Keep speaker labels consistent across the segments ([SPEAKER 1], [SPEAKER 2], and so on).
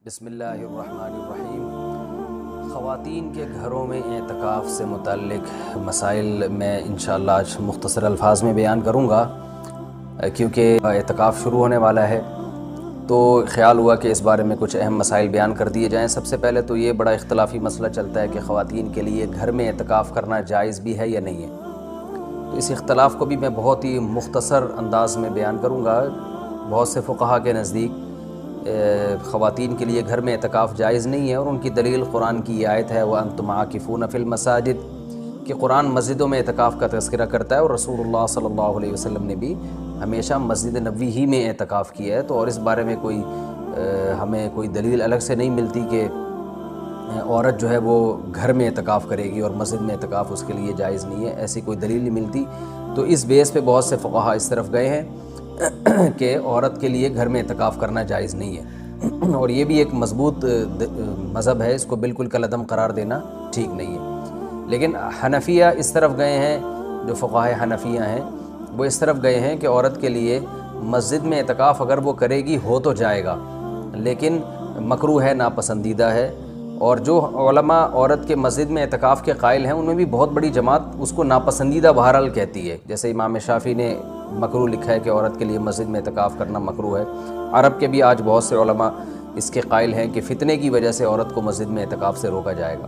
[SPEAKER 1] بسم اللہ الرحمن الرحیم۔ خواتین کے گھروں میں اعتکاف سے متعلق مسائل میں انشاءاللہ آج مختصر الفاظ میں بیان کروں گا، کیونکہ اعتکاف شروع ہونے والا ہے تو خیال ہوا کہ اس بارے میں کچھ اہم مسائل بیان کر دیے جائیں۔ سب سے پہلے تو یہ بڑا اختلافی مسئلہ چلتا ہے کہ خواتین کے لیے گھر میں اعتکاف کرنا جائز بھی ہے یا نہیں ہے، تو اس اختلاف کو بھی میں بہت ہی مختصر انداز میں بیان کروں گا۔ بہت سے فقہا کے نزدیک خواتین کے لیے گھر میں اعتکاف جائز نہیں ہے، اور ان کی دلیل قرآن کی یہ آیت ہے وَأَنْتُمْ عَاكِفُونَ فِي الْمَسَاجِدِ کہ قرآن مسجدوں میں اعتکاف کا تذکرہ کرتا ہے، اور رسول اللہ صلی اللہ علیہ وسلم نے بھی ہمیشہ مسجد نبوی ہی میں اعتکاف کیا ہے۔ تو اور اس بارے میں ہمیں کوئی دلیل الگ سے نہیں ملتی کہ عورت جو ہے وہ گھر میں اعتکاف کرے گی اور مسجد میں اعتکاف اس کے لیے جائز نہیں ہے، ایسی کوئی دلیل نہیں ملتی۔ تو اس بیس پہ بہت سے فقہا اس طرف گئے ہیں کہ عورت کے لیے گھر میں اعتکاف کرنا جائز نہیں ہے، اور یہ بھی ایک مضبوط مذہب ہے، اس کو بالکل کالعدم قرار دینا ٹھیک نہیں ہے۔ لیکن حنفیہ اس طرف گئے ہیں، جو فقہائے حنفیہ ہیں وہ اس طرف گئے ہیں کہ عورت کے لیے مسجد میں اعتکاف اگر وہ کرے گی ہو تو جائے گا، لیکن مکروہ ہے، ناپسندیدہ ہے۔ اور جو علماء عورت کے مسجد میں اعتکاف کے قائل ہیں ان میں بھی بہت بڑی جماعت اس کو ناپسندیدہ بہرحال کہتی ہے، جیسے امام شافعی نے مکروہ لکھا ہے کہ عورت کے لیے مسجد میں اعتکاف کرنا مکروہ ہے۔ عرب کے بھی آج بہت سے علماء اس کے قائل ہیں کہ فتنے کی وجہ سے عورت کو مسجد میں اعتکاف سے روکا جائے گا۔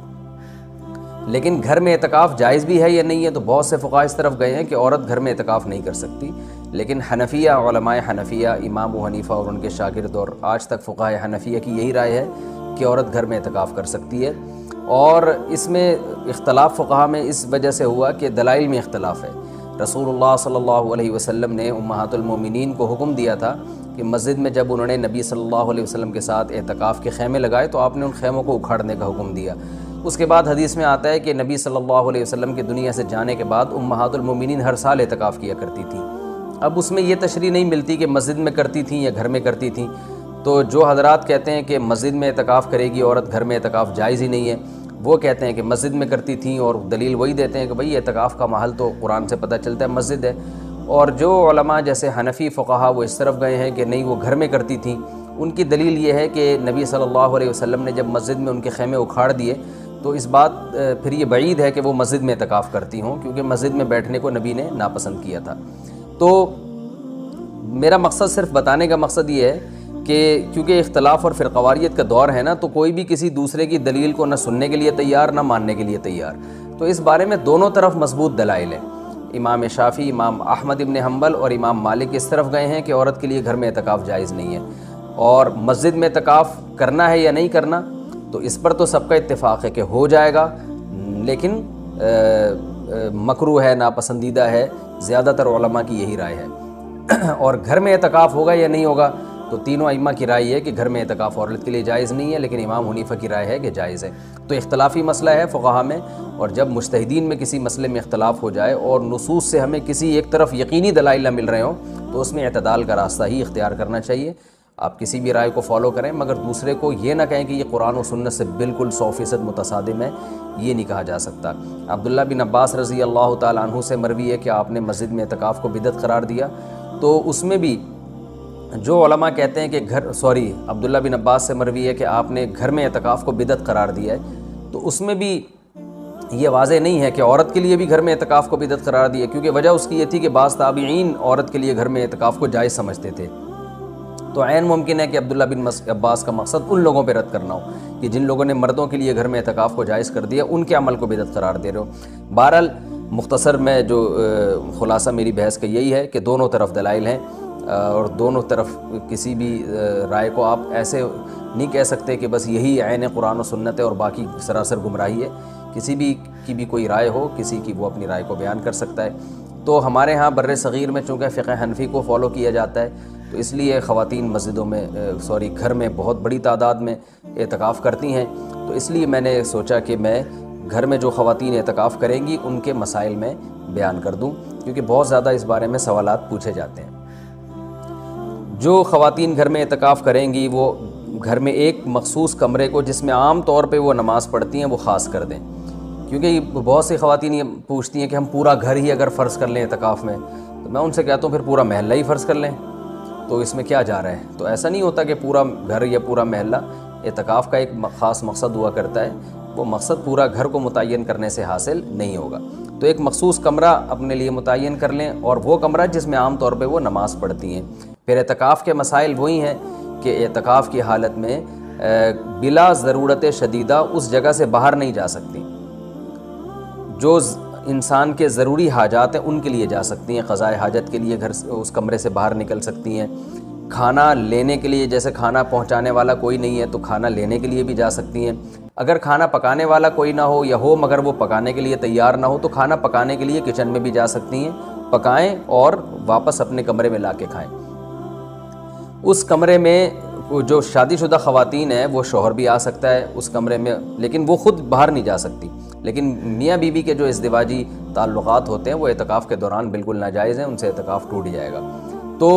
[SPEAKER 1] لیکن گھر میں اعتکاف جائز بھی ہے یا نہیں ہے، تو بہت سے فقہاء اس طرف گئے ہیں کہ عورت گھر میں اعتکاف نہیں کر سکتی، لیکن حنفیہ علماء حنفیہ امام ابو حنیفہ اور ان کے شاگرد اور آج تک فقہاء حنفیہ کی یہی رائے ہے کہ عورت گھر میں اعتکاف کر سکتی ہے۔ اور اس میں اختلاف فقہاء میں اس وجہ سے ہوا کہ دلائل میں اختلاف ہے۔ رسول اللہ صلی اللہ علیہ وسلم نے امہات المومنین کو حکم دیا تھا کہ مسجد میں جب انہوں نے نبی صلی اللہ علیہ وسلم کے ساتھ اعتکاف کے خیمے لگائے تو آپ نے ان خیموں کو اکھاڑنے کا حکم دیا۔ اس کے بعد حدیث میں آتا ہے کہ نبی صلی اللہ علیہ وسلم کے دنیا سے جانے کے بعد امہات المومنین ہر سال اعتکاف کیا کرتی تھیں۔ اب اس میں یہ تشریح نہیں ملتی کہ مسجد میں کرتی تھیں یا گھر میں کرتی تھیں، تو جو حضرات کہتے ہیں کہ مسجد میں اعتکاف کرے گی عورت، گھر میں اعتکاف جائز ہی نہیں ہے، وہ کہتے ہیں کہ مسجد میں کرتی تھیں، اور دلیل وہی دیتے ہیں کہ بھئی اعتکاف کا محل تو قرآن سے پتہ چلتا ہے مسجد ہے۔ اور جو علماء جیسے حنفی فقہا وہ اس طرف گئے ہیں کہ نہیں وہ گھر میں کرتی تھیں، ان کی دلیل یہ ہے کہ نبی صلی اللہ علیہ وسلم نے جب مسجد میں ان کے خیمے اکھاڑ دیے تو اس بات پھر یہ بعید ہے کہ وہ مسجد میں اعتکاف کرتی ہوں، کیونکہ مسجد میں بیٹھنے کو نبی نے ناپسند کیا تھا۔ تو میرا مقصد صرف بتانے کا مقصد یہ ہے کہ کیونکہ اختلاف اور فرقواریت کا دور ہے نا، تو کوئی بھی کسی دوسرے کی دلیل کو نہ سننے کے لیے تیار نہ ماننے کے لیے تیار، تو اس بارے میں دونوں طرف مضبوط دلائل ہیں۔ امام شافعی، امام احمد ابن حنبل اور امام مالک اس طرف گئے ہیں کہ عورت کے لیے گھر میں اعتکاف جائز نہیں ہے، اور مسجد میں اعتکاف کرنا ہے یا نہیں کرنا تو اس پر تو سب کا اتفاق ہے کہ ہو جائے گا، لیکن مکروہ ہے، ناپسندیدہ ہے، زیادہ تر علماء کی یہی رائے ہے۔ اور گھر میں اعتکاف ہوگا یا نہیں ہوگا تو تینوں ائمہ کی رائے ہے کہ گھر میں اعتکاف عورت کے لیے جائز نہیں ہے، لیکن امام حنیفہ کی رائے ہے کہ جائز ہے۔ تو اختلافی مسئلہ ہے فقہا میں، اور جب مجتہدین میں کسی مسئلے میں اختلاف ہو جائے اور نصوص سے ہمیں کسی ایک طرف یقینی دلائل نہ مل رہے ہوں تو اس میں اعتدال کا راستہ ہی اختیار کرنا چاہیے۔ آپ کسی بھی رائے کو فالو کریں، مگر دوسرے کو یہ نہ کہیں کہ یہ قرآن و سنت سے بالکل 100% متصادم ہے، یہ نہیں کہا جا سکتا۔ عبداللہ بن عباس رضی اللہ تعالیٰ عنہ سے مروی ہے کہ آپ نے مسجد میں اعتکاف کو بدعت قرار دیا، تو اس میں بھی جو علماء کہتے ہیں کہ عبداللہ بن عباس سے مروی ہے کہ آپ نے گھر میں اعتکاف کو بدعت قرار دیا ہے، تو اس میں بھی یہ واضح نہیں ہے کہ عورت کے لیے بھی گھر میں اعتکاف کو بدعت قرار دیا، کیونکہ وجہ اس کی یہ تھی کہ بعض تابعین عورت کے لیے گھر میں اعتکاف کو جائز سمجھتے تھے۔ تو عین ممکن ہے کہ عبداللہ بن عباس کا مقصد ان لوگوں پہ رد کرنا ہو کہ جن لوگوں نے مردوں کے لیے گھر میں اعتکاف کو جائز کر دیا، ان کے عمل کو بدعت قرار دے رہے ہو۔ بہرحال مختصر میں جو خلاصہ میری بحث کا یہی ہے کہ دونوں طرف دلائل ہیں، اور دونوں طرف کسی بھی رائے کو آپ ایسے نہیں کہہ سکتے کہ بس یہی عین قرآن و سنت ہے اور باقی سراسر گمراہی ہے۔ کسی بھی کی بھی کوئی رائے ہو، کسی کی وہ اپنی رائے کو بیان کر سکتا ہے۔ تو ہمارے ہاں بر صغیر میں چونکہ فقہ حنفی کو فالو کیا جاتا ہے، تو اس لیے خواتین مسجدوں میں گھر میں بہت بڑی تعداد میں اعتکاف کرتی ہیں، تو اس لیے میں نے سوچا کہ میں گھر میں جو خواتین اعتکاف کریں گی ان کے مسائل میں بیان کر دوں، کیونکہ بہت زیادہ اس بارے میں سوالات پوچھے جاتے ہیں۔ جو خواتین گھر میں اعتکاف کریں گی وہ گھر میں ایک مخصوص کمرے کو جس میں عام طور پہ وہ نماز پڑھتی ہیں وہ خاص کر دیں، کیونکہ بہت سی خواتین یہ پوچھتی ہیں کہ ہم پورا گھر ہی اگر فرض کر لیں اعتکاف میں، تو میں ان سے کہتا ہوں پھر پورا محلہ ہی فرض کر لیں، تو اس میں کیا جا رہا ہے؟ تو ایسا نہیں ہوتا کہ پورا گھر یا پورا محلہ، اعتکاف کا ایک خاص مقصد ہوا کرتا ہے، وہ مقصد پورا گھر کو متعین کرنے سے حاصل نہیں ہوگا۔ تو ایک مخصوص کمرہ اپنے لیے متعین کر لیں، اور وہ کمرہ جس میں عام طور پہ وہ نماز پڑھتی ہیں۔ پھر اعتکاف کے مسائل وہی ہیں کہ اعتکاف کی حالت میں بلا ضرورت شدیدہ اس جگہ سے باہر نہیں جا سکتی۔ جو انسان کے ضروری حاجات ہیں ان کے لیے جا سکتی ہیں، قضاء حاجت کے لیے گھر اس کمرے سے باہر نکل سکتی ہیں۔ کھانا لینے کے لیے، جیسے کھانا پہنچانے والا کوئی نہیں ہے تو کھانا لینے کے لیے بھی جا سکتی ہیں۔ اگر کھانا پکانے والا کوئی نہ ہو، یا ہو مگر وہ پکانے کے لیے تیار نہ ہو، تو کھانا پکانے کے لیے کچن میں بھی جا سکتی ہیں، پکائیں اور واپس اپنے کمرے میں لا کے کھائیں۔ اس کمرے میں جو شادی شدہ خواتین ہیں وہ شوہر بھی آ سکتا ہے اس کمرے میں، لیکن وہ خود باہر نہیں جا سکتی۔ لیکن میاں بیوی کے جو ازدواجی تعلقات ہوتے ہیں وہ اعتکاف کے دوران بالکل ناجائز ہیں، ان سے اعتکاف ٹوٹ جائے گا۔ تو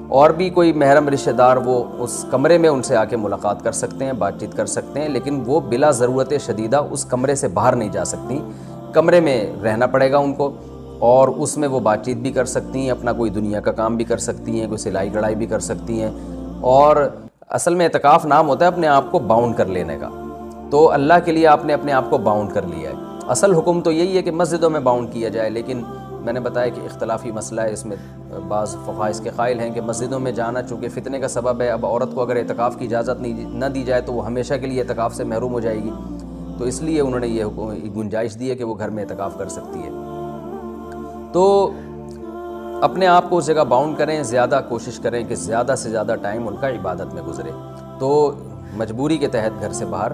[SPEAKER 1] اور بھی کوئی محرم رشتہ دار وہ اس کمرے میں ان سے آ کے ملاقات کر سکتے ہیں، بات چیت کر سکتے ہیں، لیکن وہ بلا ضرورت شدیدہ اس کمرے سے باہر نہیں جا سکتی۔ کمرے میں رہنا پڑے گا ان کو، اور اس میں وہ بات چیت بھی کر سکتی ہیں، اپنا کوئی دنیا کا کام بھی کر سکتی ہیں، کوئی سلائی کڑھائی بھی کر سکتی ہیں۔ اور اصل میں اعتکاف نام ہوتا ہے اپنے آپ کو باؤنڈ کر لینے کا، تو اللہ کے لیے آپ نے اپنے آپ کو باؤنڈ کر لیا ہے۔ اصل حکم تو یہی ہے کہ مسجدوں میں باؤنڈ کیا جائے، لیکن میں نے بتایا کہ اختلافی مسئلہ ہے، اس میں بعض فقہاء اس کے قائل ہیں کہ مسجدوں میں جانا چونکہ فتنے کا سبب ہے، اب عورت کو اگر اعتکاف کی اجازت نہ دی جائے تو وہ ہمیشہ کے لیے اعتکاف سے محروم ہو جائے گی، تو اس لیے انہوں نے یہ گنجائش دی ہے کہ وہ گھر میں اعتکاف کر سکتی ہے۔ تو اپنے آپ کو اس جگہ باؤنڈ کریں، زیادہ کوشش کریں کہ زیادہ سے زیادہ ٹائم ان کا عبادت میں گزرے۔ تو مجبوری کے تحت گھر سے باہر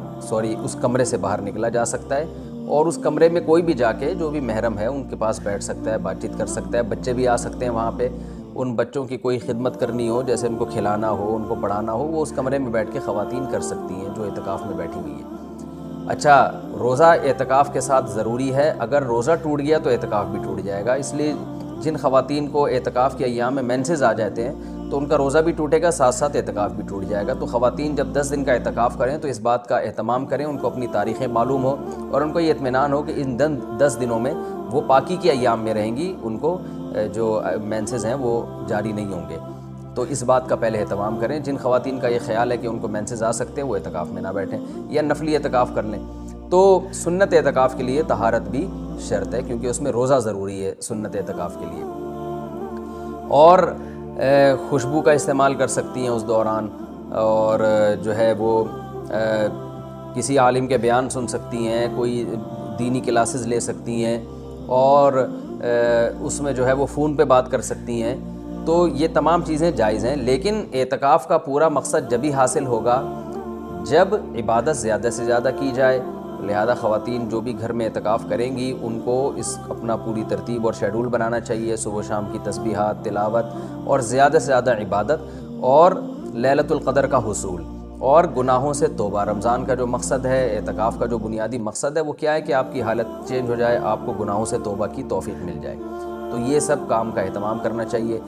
[SPEAKER 1] اس کمرے سے باہر نکلا جا سکتا ہے، اور اس کمرے میں کوئی بھی جا کے جو بھی محرم ہے ان کے پاس بیٹھ سکتا ہے، بات چیت کر سکتا ہے۔ بچے بھی آ سکتے ہیں وہاں پہ، ان بچوں کی کوئی خدمت کرنی ہو، جیسے ان کو کھلانا ہو، ان کو پڑھانا ہو، وہ اس کمرے میں بیٹھ کے خواتین کر سکتی ہیں جو اعتکاف میں بیٹھی ہوئی ہیں۔ اچھا، روزہ اعتکاف کے ساتھ ضروری ہے، اگر روزہ ٹوٹ گیا تو اعتکاف بھی ٹوٹ جائے گا۔ اس لیے جن خواتین کو اعتکاف کے ایام میں مینسز آ جاتے ہیں تو ان کا روزہ بھی ٹوٹے گا، ساتھ ساتھ اعتکاف بھی ٹوٹ جائے گا۔ تو خواتین جب 10 دن کا اعتکاف کریں تو اس بات کا اہتمام کریں، ان کو اپنی تاریخیں معلوم ہو اور ان کو یہ اطمینان ہو کہ ان 10 دنوں میں وہ پاکی کے ایام میں رہیں گی، ان کو جو مینسز ہیں وہ جاری نہیں ہوں گے۔ تو اس بات کا پہلے اہتمام کریں۔ جن خواتین کا یہ خیال ہے کہ ان کو مینسز آ سکتے ہیں وہ اعتکاف میں نہ بیٹھیں یا نفلی اعتکاف کر لیں۔ تو سنت اعتکاف کے لیے طہارت بھی شرط ہے، کیونکہ اس میں روزہ ضروری ہے سنت اعتکاف کے لیے۔ اور خوشبو کا استعمال کر سکتی ہیں اس دوران، اور جو ہے وہ کسی عالم کے بیان سن سکتی ہیں، کوئی دینی کلاسز لے سکتی ہیں، اور اس میں جو ہے وہ فون پہ بات کر سکتی ہیں۔ تو یہ تمام چیزیں جائز ہیں، لیکن اعتکاف کا پورا مقصد جبھی حاصل ہوگا جب عبادت زیادہ سے زیادہ کی جائے۔ لہذا خواتین جو بھی گھر میں اعتکاف کریں گی ان کو اس اپنا پوری ترتیب اور شیڈول بنانا چاہیے، صبح و شام کی تسبیحات، تلاوت، اور زیادہ سے زیادہ عبادت، اور لیلۃ القدر کا حصول، اور گناہوں سے توبہ۔ رمضان کا جو مقصد ہے، اعتکاف کا جو بنیادی مقصد ہے وہ کیا ہے کہ آپ کی حالت چینج ہو جائے، آپ کو گناہوں سے توبہ کی توفیق مل جائے۔ تو یہ سب کام کا اہتمام کرنا چاہیے۔